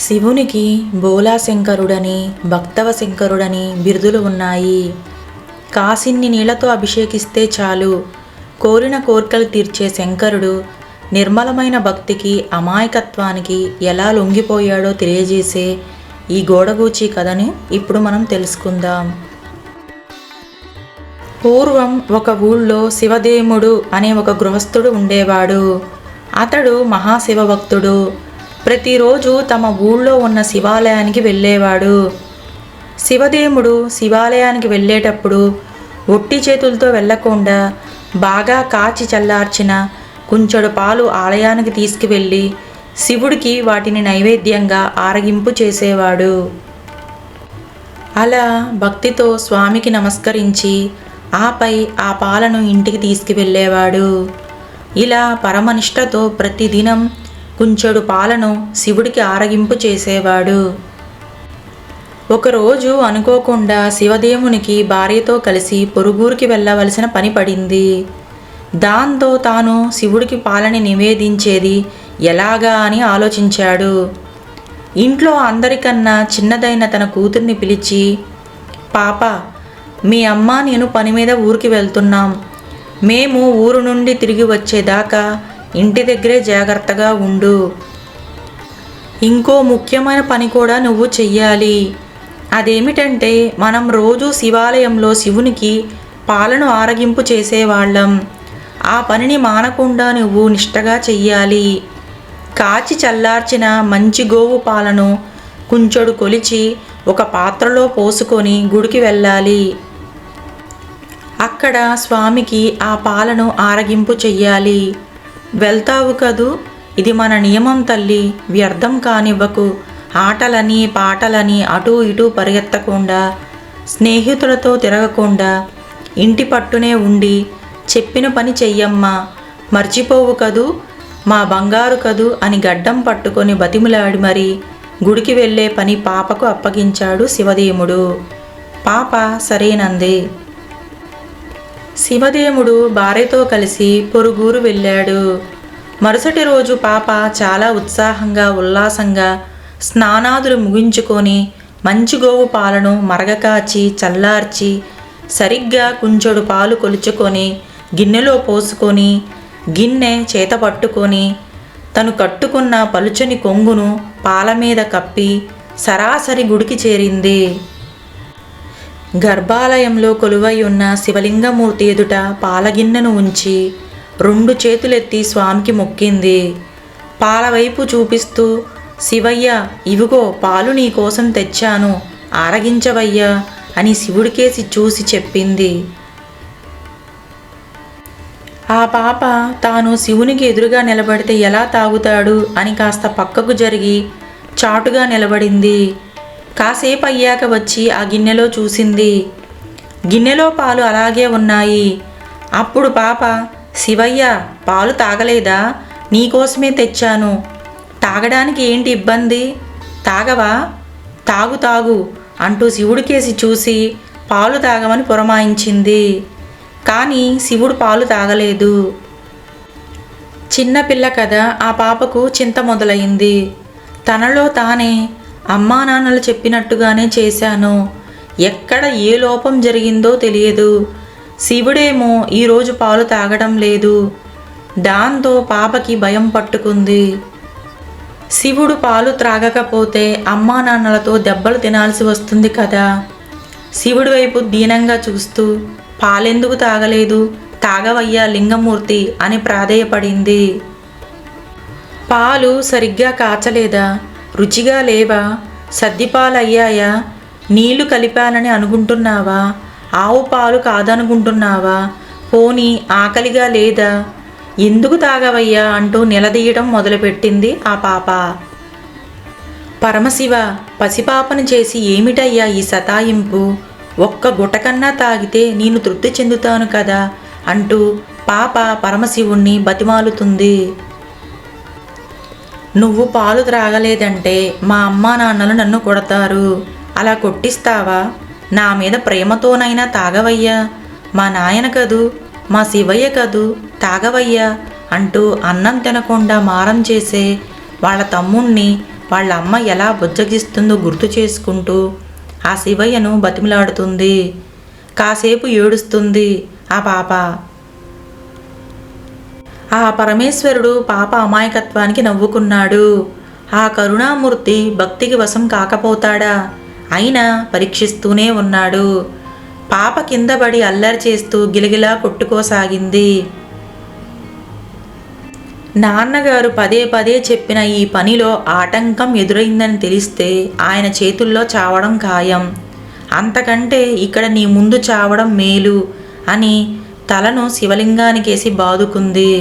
శివునికి బోలాశంకరుడని, భక్తవశంకరుడని బిరుదులు ఉన్నాయి. కాసిన్ని నీళ్లతో అభిషేకిస్తే చాలు కోరిన కోర్కెలు తీర్చే శంకరుడు నిర్మలమైన భక్తికి, అమాయకత్వానికి ఎలా లొంగిపోయాడో తెలియజేసే ఈ గోడగూచి కథని ఇప్పుడు మనం తెలుసుకుందాం. పూర్వం ఒక ఊళ్ళో శివదేముడు అనే ఒక గృహస్థుడు ఉండేవాడు. అతడు మహాశివభక్తుడు. ప్రతిరోజు తమ ఊళ్ళో ఉన్న శివాలయానికి వెళ్ళేవాడు. శివదేముడు శివాలయానికి వెళ్ళేటప్పుడు ఒట్టి చేతులతో వెళ్లకుండా బాగా కాచి చల్లార్చిన కుంచెడు పాలు ఆలయానికి తీసుకువెళ్ళి శివుడికి వాటిని నైవేద్యంగా ఆరగింపు చేసేవాడు. అలా భక్తితో స్వామికి నమస్కరించి ఆపై ఆ పాలను ఇంటికి తీసుకువెళ్ళేవాడు. ఇలా పరమనిష్టతో ప్రతిదినం కుంచెడు పాలను శివుడికి ఆరగింపు చేసేవాడు. ఒకరోజు అనుకోకుండా శివదేవునికి భార్యతో కలిసి పొరుగురికి వెళ్ళవలసిన పని పడింది. దాంతో తాను శివుడికి పాలని నివేదించేది ఎలాగా అని ఆలోచించాడు. ఇంట్లో అందరికన్నా చిన్నదైన తన కూతుర్ని పిలిచి, పాప, మీ అమ్మ నేను పని మీద ఊరికి వెళ్తున్నాం. మేము ఊరు నుండి తిరిగి వచ్చేదాకా ఇంటి దగ్గరే జాగ్రత్తగా ఉండు. ఇంకో ముఖ్యమైన పని కూడా నువ్వు చెయ్యాలి. అదేమిటంటే, మనం రోజు శివాలయంలో శివునికి పాలను ఆరగింపు చేసేవాళ్ళం. ఆ పనిని మానకుండా నువ్వు నిష్టగా చెయ్యాలి. కాచి చల్లార్చిన మంచి గోవు పాలను కుంచెడు కొలిచి ఒక పాత్రలో పోసుకొని గుడికి వెళ్ళాలి. అక్కడ స్వామికి ఆ పాలను ఆరగింపు చెయ్యాలి. వెళ్తావు కదూ, ఇది మన నియమం తల్లి, వ్యర్థం కానివ్వకు. ఆటలని పాటలని అటూ ఇటూ పరిగెత్తకుండా, స్నేహితులతో తిరగకుండా ఇంటి పట్టునే ఉండి చెప్పిన పని చెయ్యమ్మా, మర్చిపోవు కదూ, మా బంగారు కదూ అని గడ్డం పట్టుకొని బతిమిలాడి మరీ గుడికి వెళ్ళే పని పాపకు అప్పగించాడు శివదేముడు. పాప సరేనంది. శివదేముడు భార్యతో కలిసి పొరుగురు వెళ్ళాడు. మరుసటి రోజు పాప చాలా ఉత్సాహంగా, ఉల్లాసంగా స్నానాదులు ముగించుకొని మంచి గోవు పాలను మరగకాచి చల్లార్చి సరిగ్గా కుంచెడు పాలు కొలుచుకొని గిన్నెలో పోసుకొని గిన్నె చేత పట్టుకొని తను కట్టుకున్న పలుచని కొంగును పాల మీద కప్పి సరాసరి గుడికి చేరింది. గర్భాలయంలో కొలువై ఉన్న శివలింగమూర్తి ఎదుట పాలగిన్నెను ఉంచి 2 చేతులెత్తి స్వామికి మొక్కింది. పాలవైపు చూపిస్తూ, శివయ్య, ఇవిగో పాలు నీ కోసం తెచ్చాను, ఆరగించవయ్యా అని శివుడికేసి చూసి చెప్పింది. ఆ పాప తాను శివునికి ఎదురుగా నిలబడితే ఎలా తాగుతాడు అని కాస్త పక్కకు జరిగి చాటుగా నిలబడింది. కాసేపు అయ్యాక వచ్చి ఆ గిన్నెలో చూసింది. గిన్నెలో పాలు అలాగే ఉన్నాయి. అప్పుడు పాప, శివయ్య, పాలు తాగలేదా? నీకోసమే తెచ్చాను. తాగడానికి ఏంటి ఇబ్బంది? తాగవా? తాగు తాగు అంటూ శివుడికేసి చూసి పాలు తాగమని పురమాయించింది. కానీ శివుడు పాలు తాగలేదు. చిన్నపిల్ల కదా, ఆ పాపకు చింత మొదలైంది. తనలో తానే, అమ్మా నాన్నలు చెప్పినట్టుగానే చేశాను, ఎక్కడ ఏ లోపం జరిగిందో తెలియదు. శివుడేమో ఈరోజు పాలు తాగడం లేదు. దాంతో పాపకి భయం పట్టుకుంది. శివుడు పాలు త్రాగకపోతే అమ్మా నాన్నలతో దెబ్బలు తినాల్సి వస్తుంది కదా. శివుడి వైపు దీనంగా చూస్తూ, పాలెందుకు తాగలేదు? తాగవయ్యా లింగమూర్తి అని ప్రాధేయపడింది. పాలు సరిగ్గా కాచలేదా? రుచిగా లేవా? సద్దిపాలయ్యాయా? నీళ్లు కలిపానని అనుకుంటున్నావా? ఆవు పాలు కాదనుకుంటున్నావా? పోనీ ఆకలిగా లేదా? ఎందుకు తాగవయ్యా అంటూ నిలదీయడం మొదలుపెట్టింది ఆ పాప. పరమశివ, పసిపాపను చేసి ఏమిటయ్యా ఈ సతాయింపు? ఒక్క గుటకన్నా తాగితే నేను తృప్తి చెందుతాను కదా అంటూ పాప పరమశివుణ్ణి బతిమాలుతుంది. నువ్వు పాలు త్రాగలేదంటే మా అమ్మా నాన్నలు నన్ను కొడతారు. అలా కొట్టిస్తావా? నా మీద ప్రేమతోనైనా తాగవయ్యా. మా నాయన కదూ, మా శివయ్య కదూ, తాగవయ్యా అంటూ అన్నం తినకుండా మారం చేసే వాళ్ళ తమ్ముణ్ణి వాళ్ళ అమ్మ ఎలా బుజ్జగిస్తుందో గుర్తు చేసుకుంటూ ఆ శివయ్యను బతిమిలాడుతుంది. కాసేపు ఏడుస్తుంది ఆ పాప. ఆ పరమేశ్వరుడు పాప అమాయకత్వానికి నవ్వుకున్నాడు. ఆ కరుణామూర్తి భక్తికి వశం కాకపోతాడా? అయినా పరీక్షిస్తూనే ఉన్నాడు. పాప కిందపడి అల్లరి చేస్తూ గిలగిలా కొట్టుకోసాగింది. నాన్నగారు పదే పదే చెప్పిన ఈ పనిలో ఆటంకం ఎదురైందని తెలిస్తే ఆయన చేతుల్లో చావడం ఖాయం. అంతకంటే ఇక్కడ నీ ముందు చావడం మేలు అని తలను శివలింగానికేసి బాదుకుంది.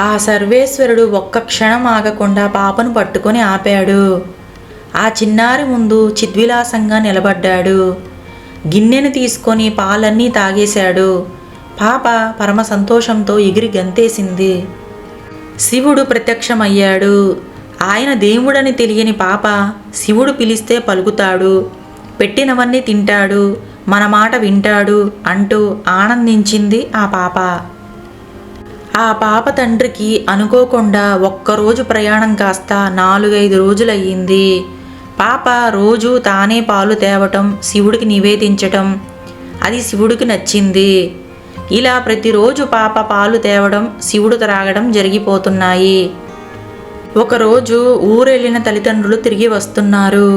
ఆ సర్వేశ్వరుడు ఒక్క క్షణం ఆగకుండా పాపను పట్టుకొని ఆపాడు. ఆ చిన్నారి ముందు చిద్విలాసంగా నిలబడ్డాడు. గిన్నెను తీసుకొని పాలన్నీ తాగేశాడు. పాప పరమ సంతోషంతో ఎగిరి గంతేసింది. శివుడు ప్రత్యక్షమయ్యాడు. ఆయన దేవుడని తెలియని పాప శివుడు పిలిస్తే పలుకుతాడు, పెట్టినవన్నీ తింటాడు, మన మాట వింటాడు అంటూ ఆనందించింది ఆ పాప. ఆ పాప తండ్రికి అనుకోకుండా ఒక్కరోజు ప్రయాణం కాస్త 4-5 రోజులయ్యింది. పాప రోజు తానే పాలు తేవటం, శివుడికి నివేదించటం, అది శివుడికి నచ్చింది. ఇలా ప్రతిరోజు పాప పాలు తేవడం, శివుడు త్రాగడం జరిగిపోతున్నాయి. ఒకరోజు ఊరెళ్ళిన తల్లిదండ్రులు తిరిగి వస్తున్నారు.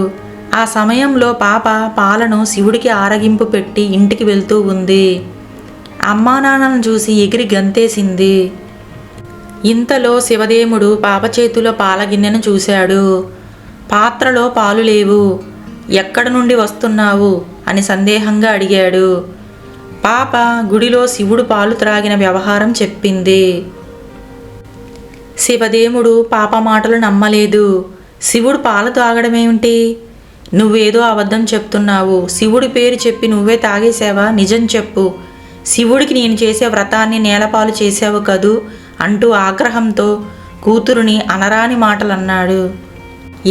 ఆ సమయంలో పాప పాలను శివుడికి ఆరగింపు పెట్టి ఇంటికి వెళ్తూ ఉంది. అమ్మా నాన్నను చూసి ఎగిరి గంతేసింది. ఇంతలో శివదేముడు పాప చేతిలో పాల గిన్నెను చూశాడు. పాత్రలో పాలు లేవు. ఎక్కడ నుండి వస్తున్నావు అని సందేహంగా అడిగాడు. పాప గుడిలో శివుడు పాలు త్రాగిన వ్యవహారం చెప్పింది. శివదేముడు పాప మాటలు నమ్మలేదు. శివుడు పాలు తాగడమేమిటి? నువ్వేదో అబద్ధం చెప్తున్నావు. శివుడి పేరు చెప్పి నువ్వే తాగేశావా? నిజం చెప్పు. శివుడికి నేను చేసే వ్రతాన్ని నేలపాలు చేశావు కదూ అంటూ ఆగ్రహంతో కూతురుని అనరాని మాటలన్నాడు.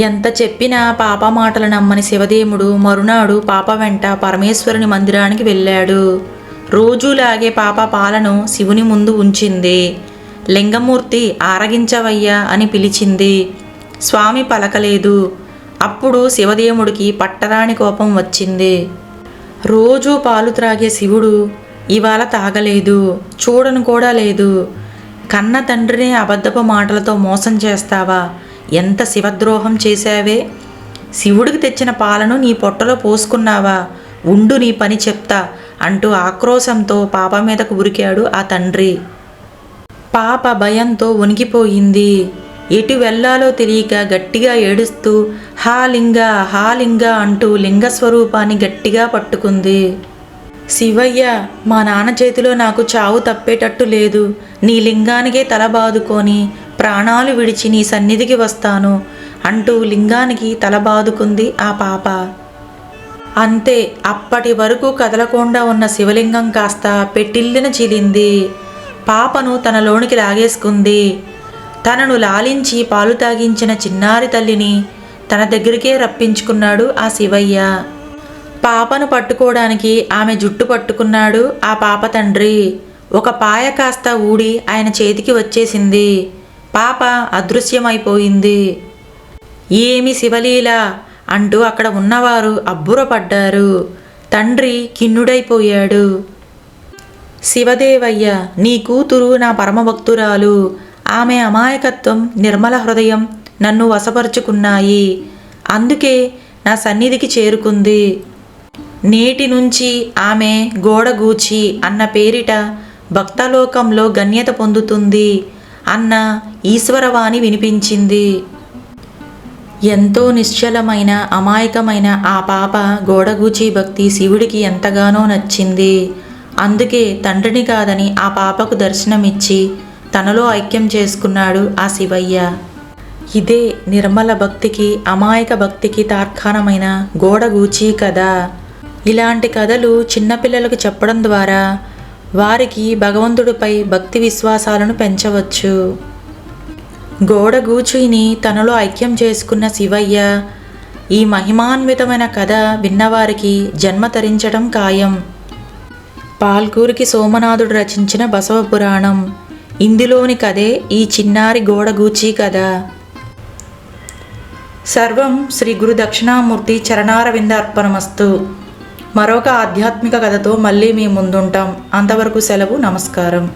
ఎంత చెప్పినా పాప మాటలు నమ్మని శివదేముడు మరునాడు పాప వెంట పరమేశ్వరుని మందిరానికి వెళ్ళాడు. రోజులాగే పాప పాలను శివుని ముందు ఉంచింది. లింగమూర్తి ఆరగించవయ్యా అని పిలిచింది. స్వామి పలకలేదు. అప్పుడు శివదేవుడికి పట్టరాని కోపం వచ్చింది. రోజూ పాలు త్రాగే శివుడు ఇవాళ తాగలేదు, చూడను కూడా లేదు. కన్న తండ్రినే అబద్ధపు మాటలతో మోసం చేస్తావా? ఎంత శివద్రోహం చేశావే! శివుడికి తెచ్చిన పాలను నీ పొట్టలో పోసుకున్నావా? ఉండు, నీ పని చెప్తా అంటూ ఆక్రోశంతో పాప మీదకు ఉరికాడు ఆ తండ్రి. పాప భయంతో వణికిపోయింది. ఎటు వెళ్ళాలో తెలియక గట్టిగా ఏడుస్తూ హా లింగ అంటూ లింగస్వరూపాన్ని గట్టిగా పట్టుకుంది. శివయ్య, మా నాన్న చేతిలో నాకు చావు తప్పేటట్టు లేదు. నీ లింగానికే తల బాదుకొని ప్రాణాలు విడిచి నీ సన్నిధికి వస్తాను అంటూ లింగానికి తల బాదుకుంది ఆ పాప. అంతే, అప్పటి వరకు కదలకుండా ఉన్న శివలింగం కాస్త పెట్టిల్లిన చిలింది. పాపను తనలోనికి లాగేసుకుంది. తనను లాలించి పాలు తాగించిన చిన్నారి తల్లిని తన దగ్గరికే రప్పించుకున్నాడు ఆ శివయ్య. పాపను పట్టుకోవడానికి ఆమె జుట్టు పట్టుకున్నాడు ఆ పాప తండ్రి. ఒక పాయ కాస్త ఊడి ఆయన చేతికి వచ్చేసింది. పాప అదృశ్యమైపోయింది. ఏమి శివలీల అంటూ అక్కడ ఉన్నవారు అబ్బురపడ్డారు. తండ్రి కిన్నుడైపోయాడు. శివదేవయ్య, నీ కూతురు నా పరమభక్తురాలు. ఆమె అమాయకత్వం, నిర్మల హృదయం నన్ను వశపరుచుకున్నాయి. అందుకే నా సన్నిధికి చేరుకుంది. నేటి నుంచి ఆమె గోడగూచి అన్న పేరిట భక్తలోకంలో గణ్యత పొందుతుంది అన్న ఈశ్వరవాణి వినిపించింది. ఎంతో నిశ్చలమైన అమాయకమైన ఆ పాప గోడగూచి భక్తి శివుడికి ఎంతగానో నచ్చింది. అందుకే తండ్రిని కాదని ఆ పాపకు దర్శనమిచ్చి తనలో ఐక్యం చేసుకున్నాడు ఆ శివయ్య. ఇదే నిర్మల భక్తికి, అమాయక భక్తికి తార్కాణమైన గోడగూచి కథ. ఇలాంటి కథలు చిన్నపిల్లలకు చెప్పడం ద్వారా వారికి భగవంతుడిపై భక్తి విశ్వాసాలను పెంచవచ్చు. గోడగూచిని తనలో ఐక్యం చేసుకున్న శివయ్య ఈ మహిమాన్వితమైన కథ విన్నవారికి జన్మ తరించడం ఖాయం. పాల్కూరికి సోమనాథుడు రచించిన బసవ పురాణం. ఇందులోని కథే ఈ చిన్నారి గోడగూచి కథ. సర్వం శ్రీ గురు దక్షిణామూర్తి చరణారవింద అర్పణమస్తు. మరొక ఆధ్యాత్మిక కథతో మళ్ళీ మీ ముందుంటాం. అంతవరకు సెలవు. నమస్కారం.